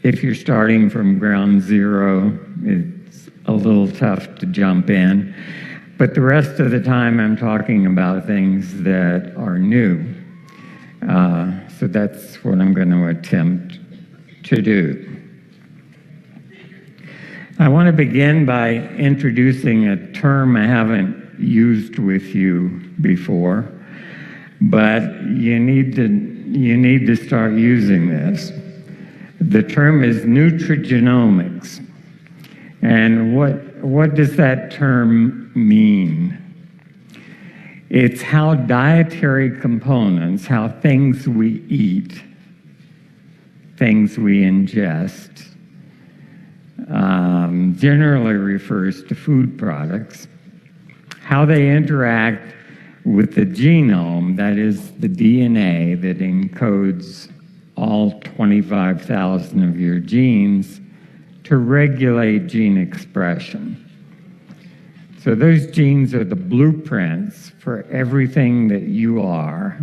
if you're starting from ground zero, it's a little tough to jump in. But the rest of the time, I'm talking about things that are new. So that's what I'm going to attempt to do. I want to begin by introducing a term I haven't used with you before, but you need to start using this. The term is nutrigenomics. And what does that term mean? It's how dietary components, how things we eat, things we ingest, generally refers to food products, how they interact with the genome, that is the DNA that encodes all 25,000 of your genes, to regulate gene expression. So those genes are the blueprints for everything that you are,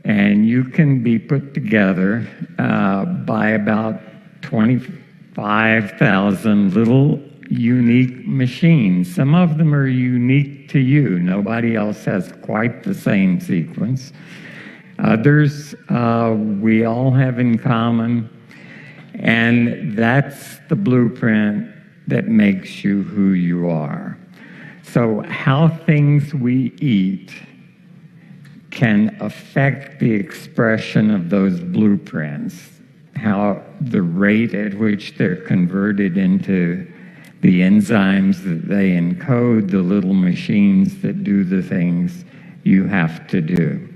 and you can be put together by about 25,000 little unique machines. Some of them are unique to you. Nobody else has quite the same sequence. Others we all have in common, and that's the blueprint that makes you who you are. So how things we eat can affect the expression of those blueprints, how the rate at which they're converted into the enzymes that they encode, the little machines that do the things you have to do.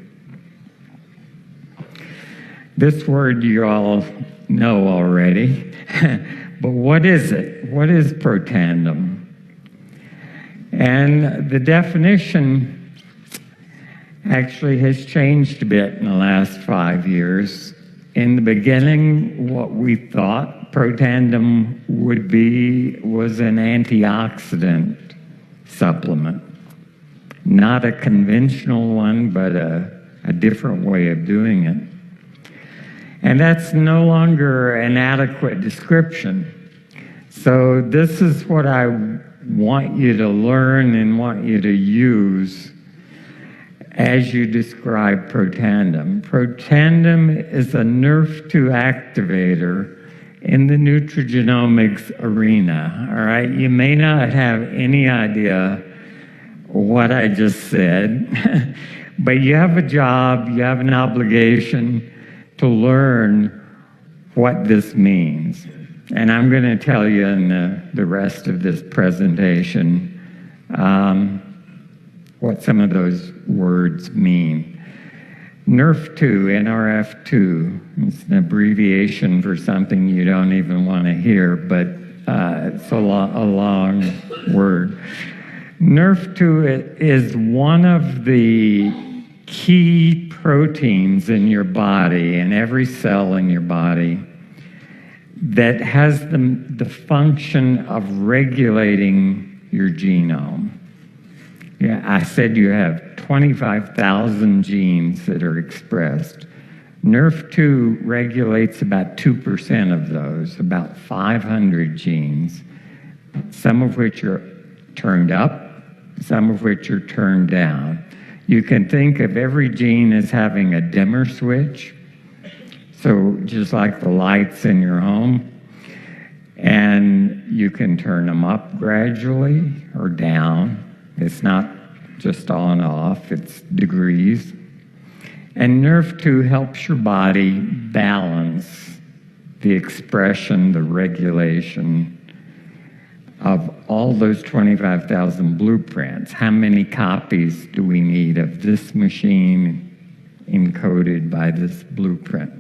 This word you all know already, but what is it? What is Protandim? And the definition actually has changed a bit in the last 5 years. In the beginning, what we thought Protandim would be was an antioxidant supplement. Not a conventional one, but a different way of doing it. And that's no longer an adequate description. So this is what I want you to learn and want you to use as you describe Protandim. Protandim is a NRF2 activator in the nutrigenomics arena, all right? You may not have any idea what I just said, but you have a job, you have an obligation to learn what this means. And I'm going to tell you in the rest of this presentation what some of those words mean. NRF2, NRF2, it's an abbreviation for something you don't even want to hear, but it's a long word. NRF2 is one of the key proteins in your body, in every cell in your body, that has the function of regulating your genome. Yeah, I said you have 25,000 genes that are expressed. NRF2 regulates about 2% of those, about 500 genes, some of which are turned up, some of which are turned down. You can think of every gene as having a dimmer switch, so just like the lights in your home, and you can turn them up gradually or down. It's not just on and off, it's degrees. And NRF2 helps your body balance the expression, the regulation of all those 25,000 blueprints. How many copies do we need of this machine encoded by this blueprint?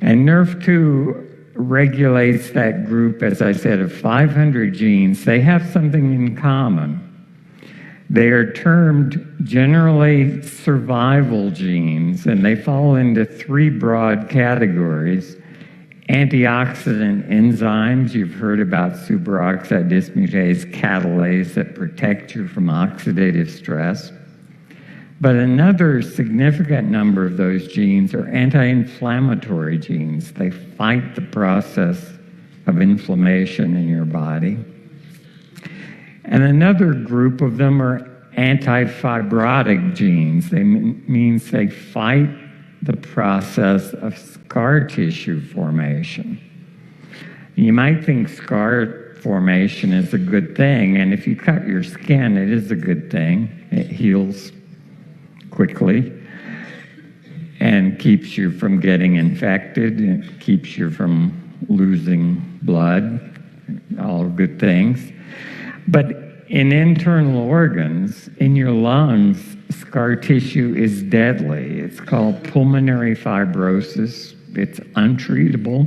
And NRF2 regulates that group, as I said, of 500 genes. They have something in common. They are termed generally survival genes, and they fall into 3 broad categories. Antioxidant enzymes, you've heard about superoxide dismutase catalase that protect you from oxidative stress. But another significant number of those genes are anti-inflammatory genes. They fight the process of inflammation in your body. And another group of them are anti-fibrotic genes. They means they fight the process of scar tissue formation. You might think scar formation is a good thing, and if you cut your skin, it is a good thing. It heals quickly and keeps you from getting infected. It keeps you from losing blood, all good things. But in internal organs, in your lungs, scar tissue is deadly. It's called pulmonary fibrosis. It's untreatable,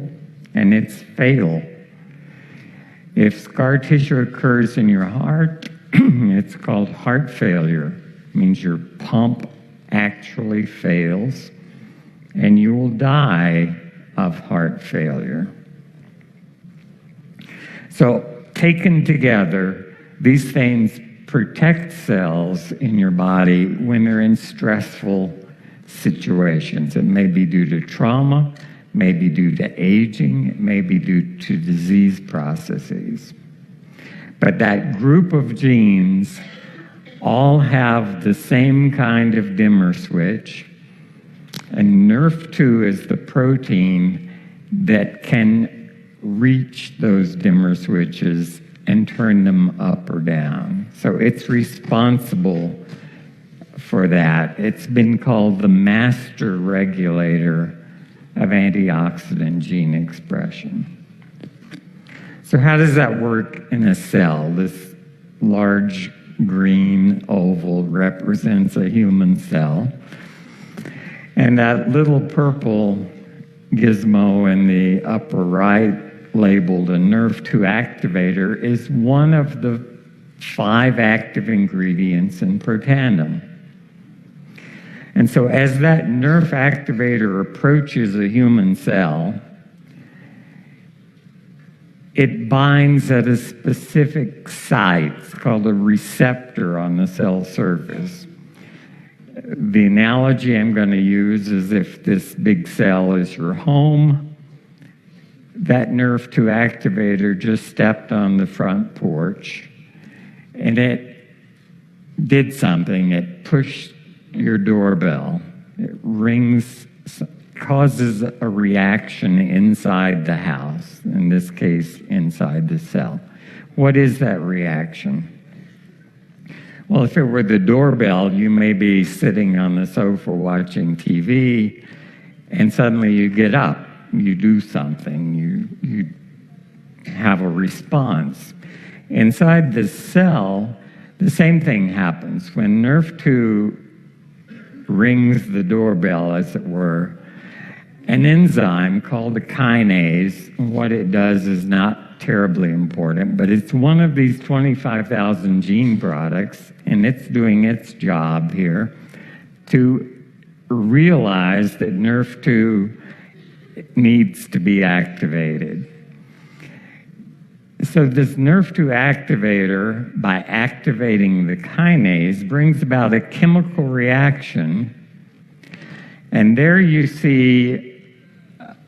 and it's fatal. If scar tissue occurs in your heart, it's called heart failure. It means your pump actually fails, and you will die of heart failure. So, taken together, these things protect cells in your body when they're in stressful situations. It may be due to trauma, it may be due to aging, it may be due to disease processes. But that group of genes all have the same kind of dimmer switch, and NRF2 is the protein that can reach those dimmer switches and turn them up or down. So it's responsible for that. It's been called the master regulator of antioxidant gene expression. So how does that work in a cell? This large green oval represents a human cell. And that little purple gizmo in the upper right, labeled a NRF2 activator, is one of the 5 active ingredients in Protandim. And so as that NRF activator approaches a human cell, it binds at a specific site. It's called a receptor on the cell surface. The analogy I'm going to use is if this big cell is your home, that NRF2 activator just stepped on the front porch, and it did something. It pushed your doorbell. It rings, causes a reaction inside the house, in this case, inside the cell. What is that reaction? Well, if it were the doorbell, you may be sitting on the sofa watching TV, and suddenly you get up. You do something, you have a response. Inside the cell, the same thing happens. When NRF2 rings the doorbell, as it were, an enzyme called a kinase, what it does is not terribly important, but it's one of these 25,000 gene products, and it's doing its job here to realize that NRF2 needs to be activated. So this NRF2 activator, by activating the kinase, brings about a chemical reaction. And there you see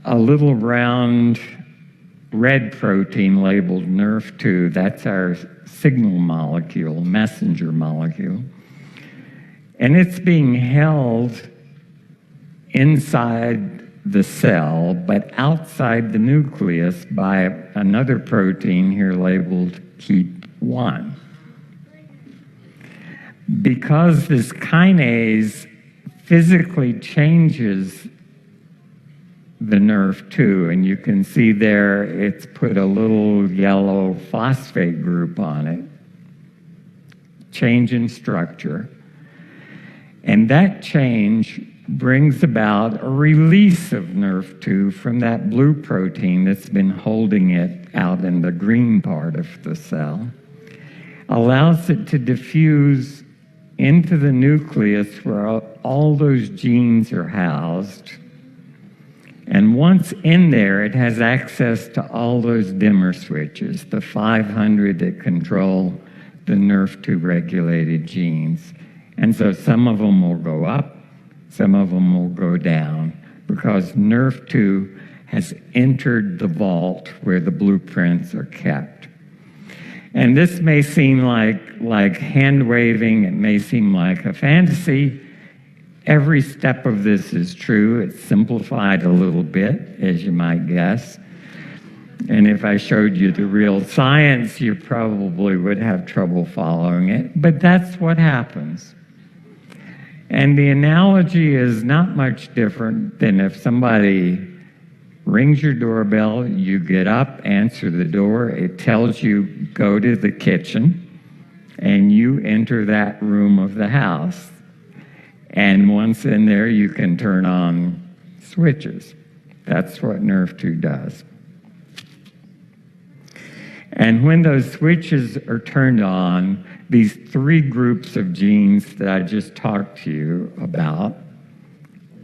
a little round red protein labeled NRF2. That's our signal molecule, messenger molecule. And it's being held inside the cell, but outside the nucleus by another protein here labeled KEAP1. Because this kinase physically changes the NRF2, and you can see there it's put a little yellow phosphate group on it, change in structure, and that change brings about a release of NRF2 from that blue protein that's been holding it out in the green part of the cell, allows it to diffuse into the nucleus where all those genes are housed. And once in there, it has access to all those dimmer switches, the 500 that control the NRF2 regulated genes. And so some of them will go up, some of them will go down, because NRF2 has entered the vault where the blueprints are kept. And this may seem like hand-waving, it may seem like a fantasy. Every step of this is true. It's simplified a little bit, as you might guess. And if I showed you the real science, you probably would have trouble following it. But that's what happens. And the analogy is not much different than if somebody rings your doorbell, you get up, answer the door, it tells you go to the kitchen, and you enter that room of the house. And once in there, you can turn on switches. That's what NRF2 does. And when those switches are turned on, these three groups of genes that I just talked to you about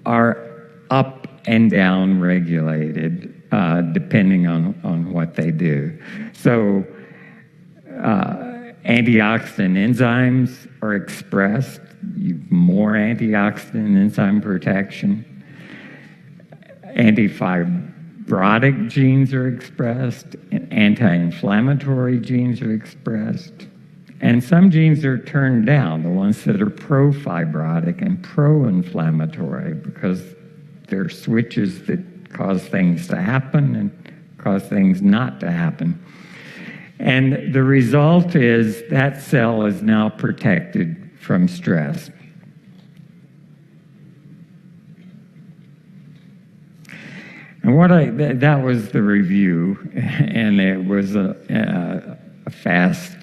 are up and down regulated depending on what they do. So antioxidant enzymes are expressed, more antioxidant enzyme protection. Antifibrotic genes are expressed, and anti-inflammatory genes are expressed. And some genes are turned down, the ones that are pro-fibrotic and pro-inflammatory, because they're switches that cause things to happen and cause things not to happen. And the result is that cell is now protected from stress. And that was the review, and it was a fast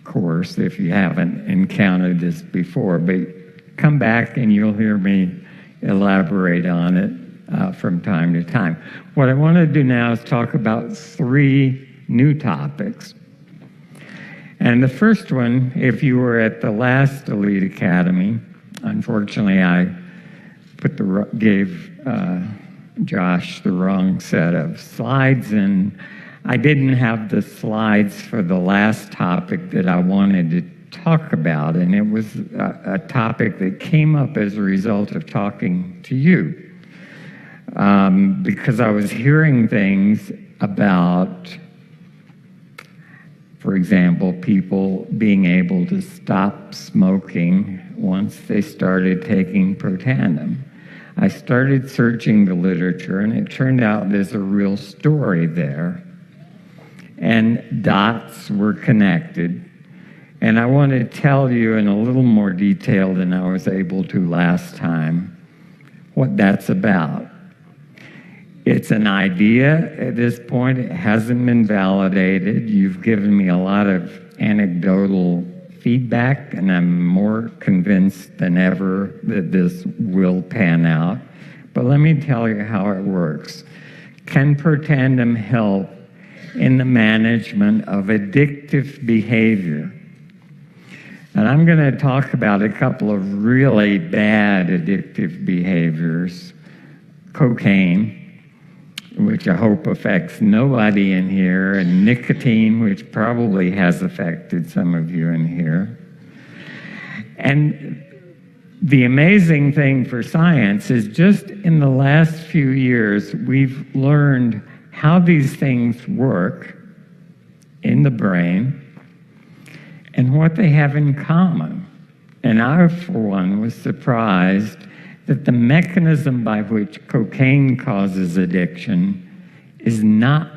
course if you haven't encountered this before. But come back and you'll hear me elaborate on it from time to time. What I want to do now is talk about three new topics. And the first one, if you were at the last Elite Academy, unfortunately I gave Josh the wrong set of slides, and I didn't have the slides for the last topic that I wanted to talk about, and it was a topic that came up as a result of talking to you, because I was hearing things about, for example, people being able to stop smoking once they started taking Protandim. I started searching the literature, and it turned out there's a real story there. And dots were connected. And I want to tell you in a little more detail than I was able to last time what that's about. It's an idea at this point. It hasn't been validated. You've given me a lot of anecdotal feedback, and I'm more convinced than ever that this will pan out. But let me tell you how it works. Can Protandim help in the management of addictive behavior? And I'm going to talk about a couple of really bad addictive behaviors. Cocaine, which I hope affects nobody in here, and nicotine, which probably has affected some of you in here. And the amazing thing for science is just in the last few years, we've learned how these things work in the brain and what they have in common. And I, for one, was surprised that the mechanism by which cocaine causes addiction is not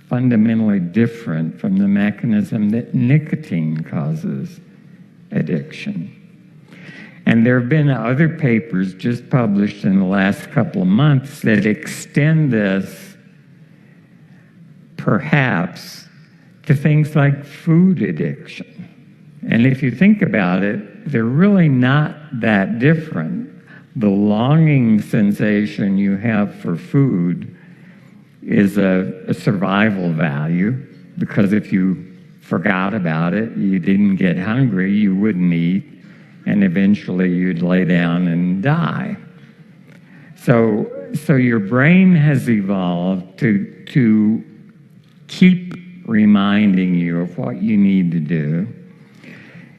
fundamentally different from the mechanism that nicotine causes addiction. And there have been other papers just published in the last couple of months that extend this perhaps to things like food addiction. And if you think about it, they're really not that different. The longing sensation you have for food is a survival value, because if you forgot about it, you didn't get hungry, you wouldn't eat, and eventually you'd lay down and die. So your brain has evolved to keep reminding you of what you need to do.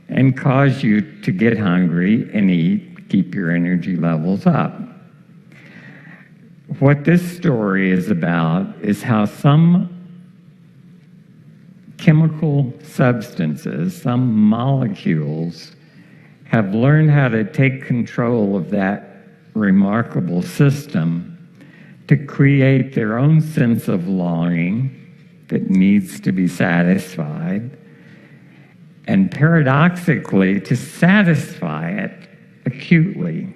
and cause you to get hungry and eat, keep your energy levels up. What this story is about is how some chemical substances, some molecules, have learned how to take control of that remarkable system to create their own sense of longing that needs to be satisfied, and paradoxically, to satisfy it acutely.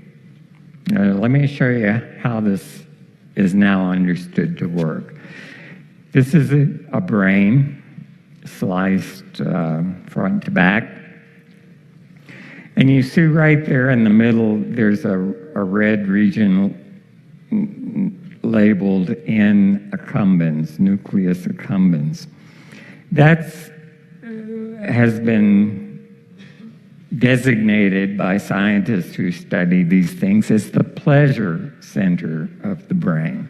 Now, let me show you how this is now understood to work. This is a brain sliced front to back. And you see right there in the middle, there's a red region labeled N accumbens, nucleus accumbens. That's has been designated by scientists who study these things as the pleasure center of the brain.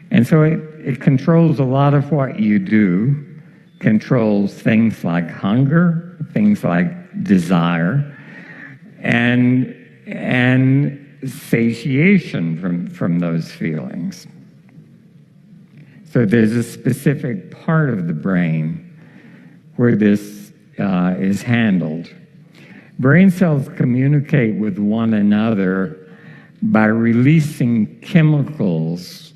And so it controls a lot of what you do, controls things like hunger, things like desire, and satiation from those feelings. So there's a specific part of the brain where this is handled. Brain cells communicate with one another by releasing chemicals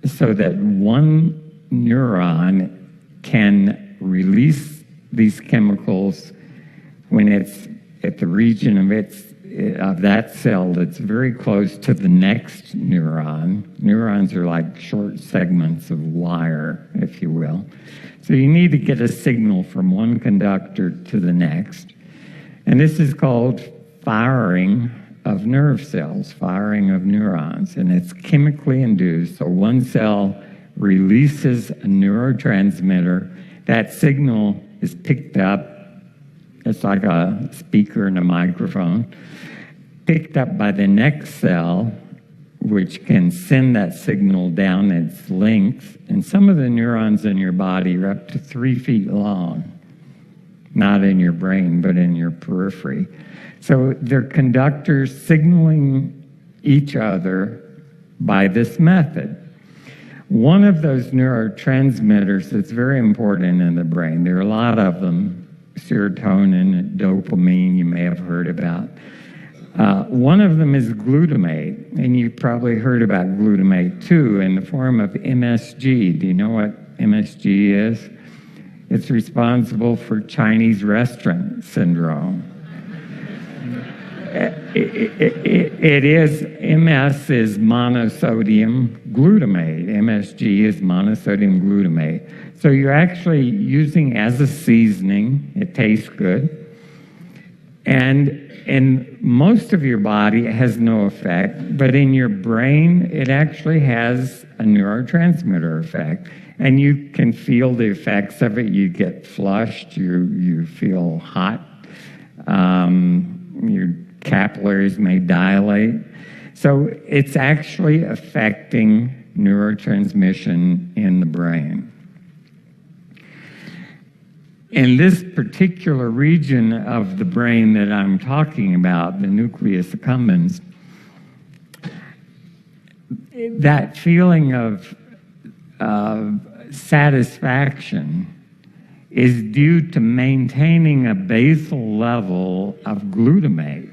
so that one neuron can release these chemicals when it's at the region of that cell that's very close to the next neuron. Neurons are like short segments of wire, if you will. So you need to get a signal from one conductor to the next. And this is called firing of nerve cells, firing of neurons. And it's chemically induced. So one cell releases a neurotransmitter. That signal is picked up. It's like a speaker and a microphone. Picked up by the next cell, which can send that signal down its length. And some of the neurons in your body are up to 3 feet long, not in your brain, but in your periphery. So they're conductors signaling each other by this method. One of those neurotransmitters that's very important in the brain, there are a lot of them, serotonin and dopamine you may have heard about. One of them is glutamate, and you've probably heard about glutamate too in the form of MSG. Do you know what MSG is? It's responsible for Chinese restaurant syndrome. It is, MS is monosodium glutamate. MSG is monosodium glutamate. So you're actually using as a seasoning. It tastes good. And in most of your body, it has no effect. But in your brain, it actually has a neurotransmitter effect. And you can feel the effects of it. You get flushed. You feel hot. Your capillaries may dilate. So it's actually affecting neurotransmission in the brain. In this particular region of the brain that I'm talking about, the nucleus accumbens, that feeling of satisfaction is due to maintaining a basal level of glutamate.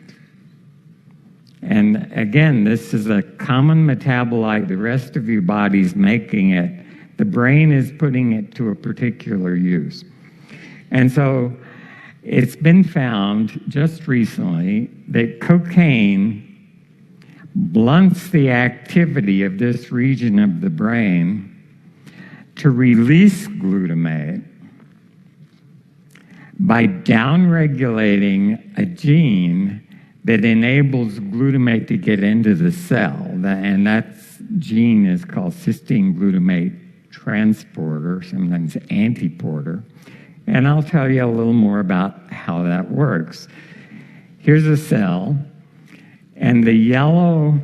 And again, this is a common metabolite. The rest of your body's making it. The brain is putting it to a particular use. And so it's been found just recently that cocaine blunts the activity of this region of the brain to release glutamate by downregulating a gene that enables glutamate to get into the cell. And that gene is called cysteine glutamate transporter, sometimes antiporter. And I'll tell you a little more about how that works. Here's a cell, and the yellow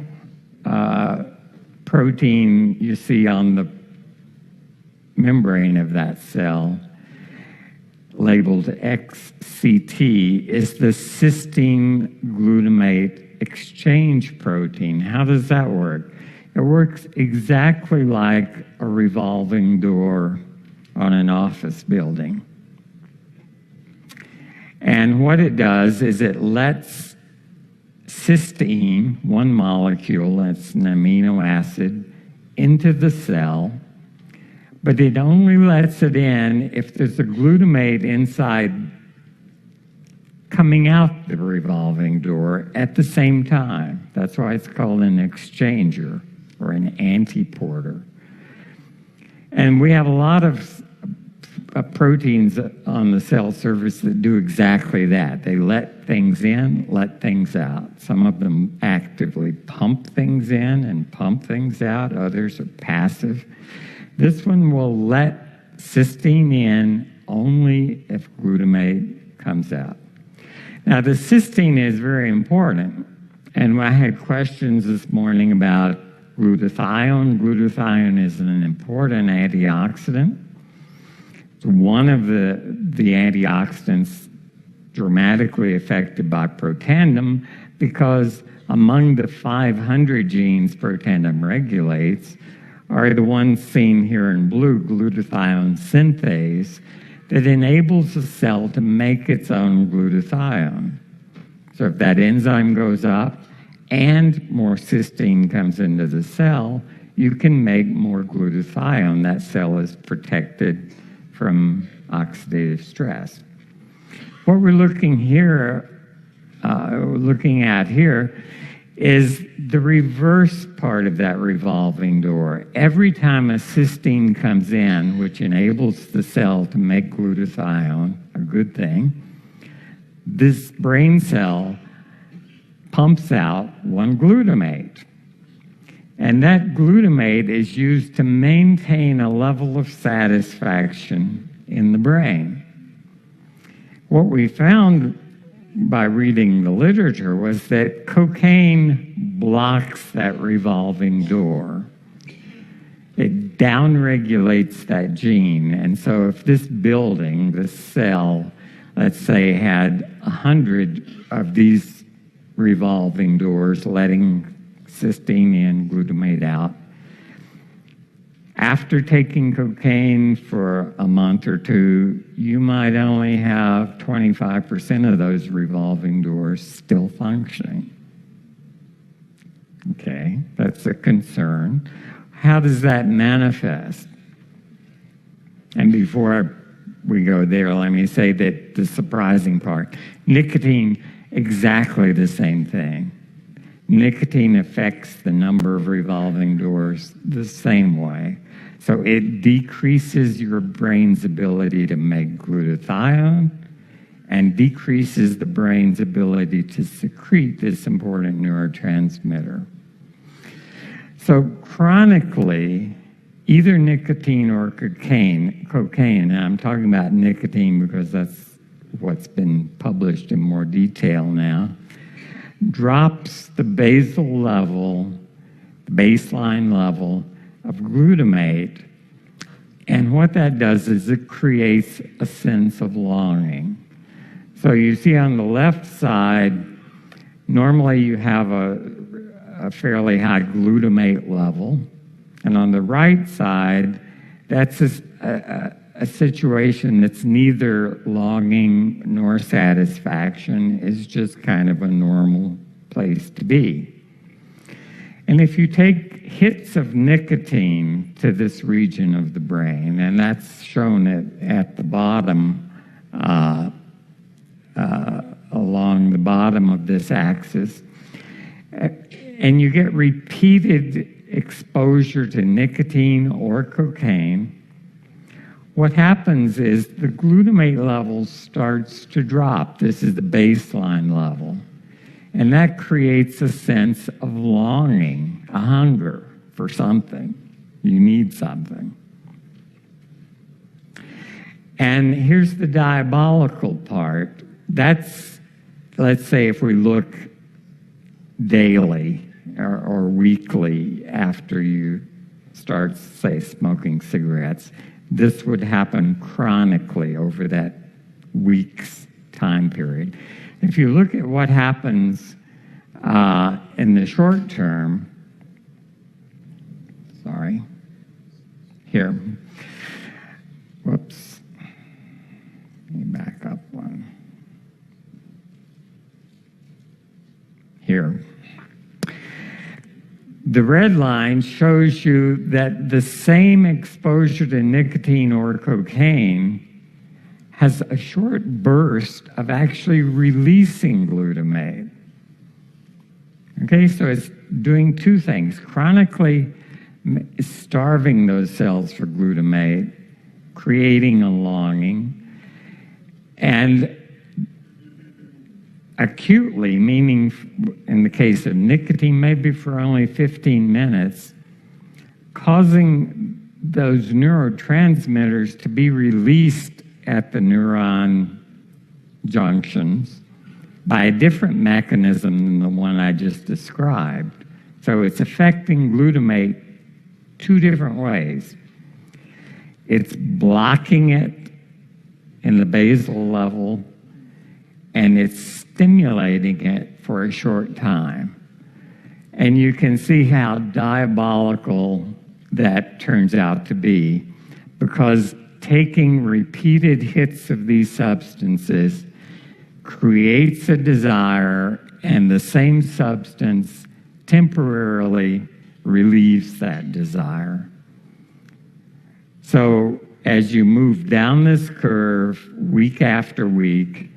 protein you see on the membrane of that cell labeled XCT, is the cysteine glutamate exchange protein. How does that work? It works exactly like a revolving door on an office building. And what it does is it lets cysteine, one molecule, that's an amino acid, into the cell, but it only lets it in if there's a glutamate inside coming out the revolving door at the same time. That's why it's called an exchanger or an antiporter. And we have a lot of proteins on the cell surface that do exactly that. They let things in, let things out. Some of them actively pump things in and pump things out. Others are passive. This one will let cysteine in only if glutamate comes out. Now, the cysteine is very important. And I had questions this morning about glutathione. Glutathione is an important antioxidant. It's one of the antioxidants dramatically affected by Protandim because among the 500 genes Protandim regulates are the ones seen here in blue, glutathione synthase, that enables the cell to make its own glutathione. So if that enzyme goes up and more cysteine comes into the cell, you can make more glutathione. That cell is protected from oxidative stress. What we're looking at here is the reverse part of that revolving door. Every time a cysteine comes in, which enables the cell to make glutathione, a good thing, this brain cell pumps out one glutamate. And that glutamate is used to maintain a level of satisfaction in the brain. What we found by reading the literature was that cocaine blocks that revolving door. It downregulates that gene. And so if this building, this cell, let's say had 100 of these revolving doors letting cysteine in, glutamate out, after taking cocaine for a month or two, you might only have 25% of those revolving doors still functioning. Okay, that's a concern. How does that manifest? And before we go there, let me say that the surprising part, nicotine, exactly the same thing. Nicotine affects the number of revolving doors the same way. So it decreases your brain's ability to make glutathione and decreases the brain's ability to secrete this important neurotransmitter. So chronically, either nicotine or cocaine, and I'm talking about nicotine because that's what's been published in more detail now, drops the basal level, the baseline level of glutamate. And what that does is it creates a sense of longing. So you see on the left side, normally you have a fairly high glutamate level. And on the right side, that's a situation that's neither longing nor satisfaction. It's just kind of a normal place to be. And if you take hits of nicotine to this region of the brain, and that's shown at the bottom, along the bottom of this axis, and you get repeated exposure to nicotine or cocaine, what happens is the glutamate level starts to drop. This is the baseline level. And that creates a sense of longing, a hunger for something. You need something. And here's the diabolical part. That's, let's say if we look daily or weekly after you start, say, smoking cigarettes, this would happen chronically over that weeks time period. If you look at what happens in the short term, here, whoops, let me back up one. Here. The red line shows you that the same exposure to nicotine or cocaine has a short burst of actually releasing glutamate. Okay, so it's doing two things: chronically starving those cells for glutamate, creating a longing, and acutely, meaning in the case of nicotine, maybe for only 15 minutes, causing those neurotransmitters to be released at the neuron junctions by a different mechanism than the one I just described. So it's affecting glutamate two different ways. It's blocking it in the basal level, and it's stimulating it for a short time. And you can see how diabolical that turns out to be, because taking repeated hits of these substances creates a desire, and the same substance temporarily relieves that desire. So as you move down this curve week after week,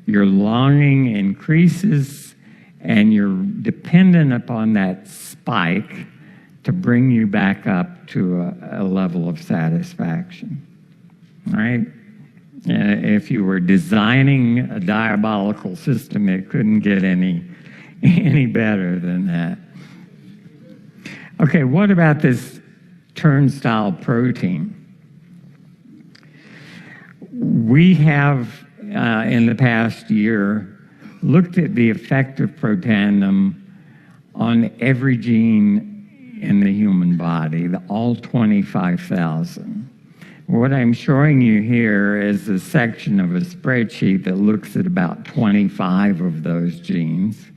your longing increases, and you're dependent upon that spike to bring you back up to a level of satisfaction. All right? If you were designing a diabolical system, it couldn't get any better than that. Okay, what about this turnstile protein? We have, in the past year, looked at the effect of Protandim on every gene in the human body, all 25,000. What I'm showing you here is a section of a spreadsheet that looks at about 25 of those genes.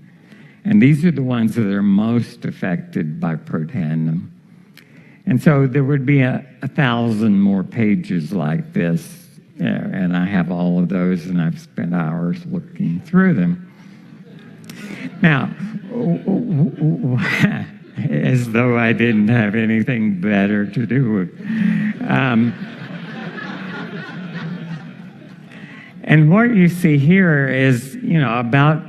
And these are the ones that are most affected by Protandim. And so there would be 1,000 more pages like this, and I have all of those, and I've spent hours looking through them. Now, as though I didn't have anything better to do. And what you see here is, about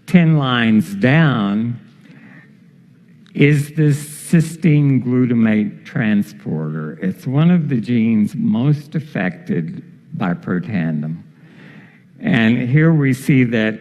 10 lines down is this cysteine glutamate transporter. It's one of the genes most affected by Protandim. And here we see that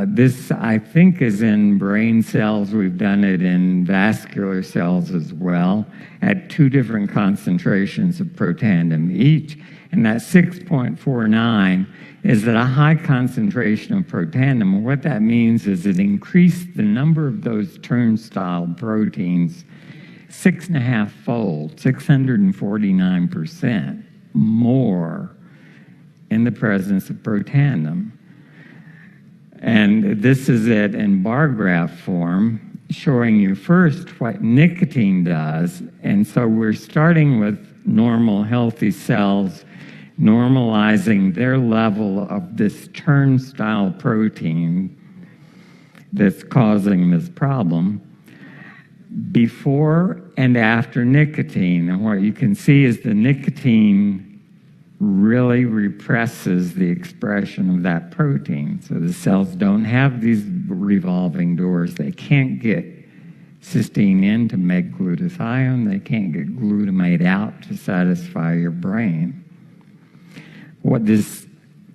this, I think, is in brain cells. We've done it in vascular cells as well, at 2 different concentrations of Protandim each. And that 6.49 is at a high concentration of Protandim. And what that means is it increased the number of those turnstile proteins 6.5-fold, 649% more in the presence of Protandim. And this is it in bar graph form, showing you first what nicotine does. And so we're starting with normal, healthy cells, normalizing their level of this turnstile protein that's causing this problem before and after nicotine. And what you can see is the nicotine really represses the expression of that protein. So the cells don't have these revolving doors. They can't get cysteine in to make glutathione. They can't get glutamate out to satisfy your brain. What does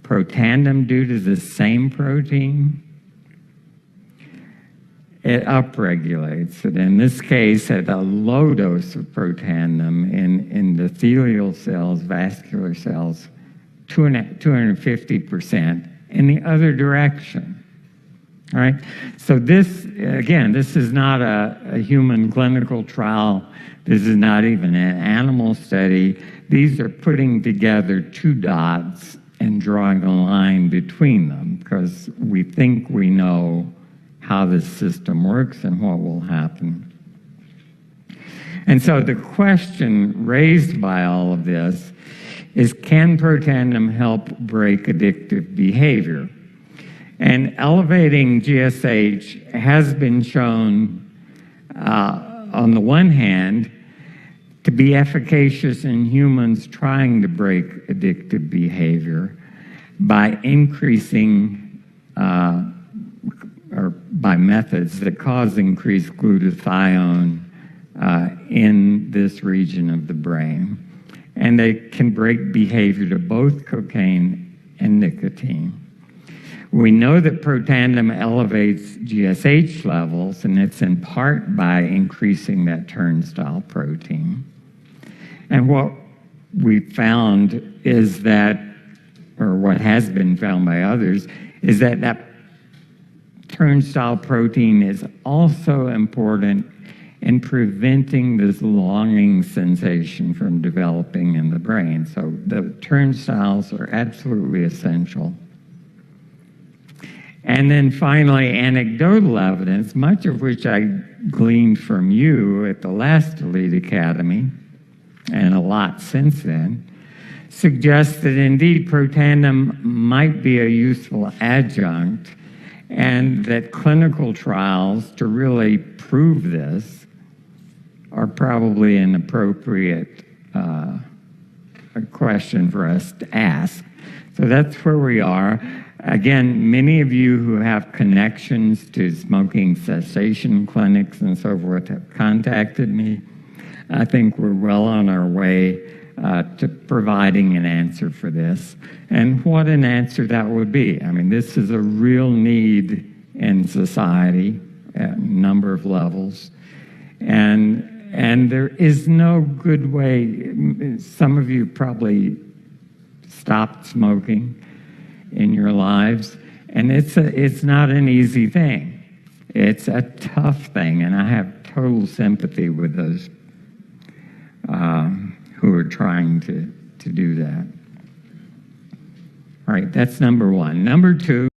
Protandim do to the same protein? It upregulates it. In this case, at a low dose of Protandim in endothelial cells, vascular cells, 250% in the other direction. All right? So this, again, this is not a human clinical trial. This is not even an animal study. These are putting together 2 dots and drawing a line between them, because we think we know how this system works and what will happen. And so the question raised by all of this is, can Protandim help break addictive behavior? And elevating GSH has been shown, on the one hand, to be efficacious in humans trying to break addictive behavior by increasing, or by methods that cause increased glutathione in this region of the brain. And they can break behavior to both cocaine and nicotine. We know that Protandim elevates GSH levels, and it's in part by increasing that turnstile protein. And what we found is that, or what has been found by others, is that that turnstile protein is also important in preventing this longing sensation from developing in the brain. So the turnstiles are absolutely essential. And then finally, anecdotal evidence, much of which I gleaned from you at the last Elite Academy, and a lot since then, suggests that indeed Protandim might be a useful adjunct, and that clinical trials to really prove this are probably an appropriate question for us to ask. So that's where we are. Again, many of you who have connections to smoking cessation clinics and so forth have contacted me. I think we're well on our way to providing an answer for this. And what an answer that would be. I mean, this is a real need in society at a number of levels. And there is no good way. Some of you probably stopped smoking in your lives, and it's not an easy thing. It's a tough thing, and I have total sympathy with those who are trying to do that. All right, that's number one. Number two,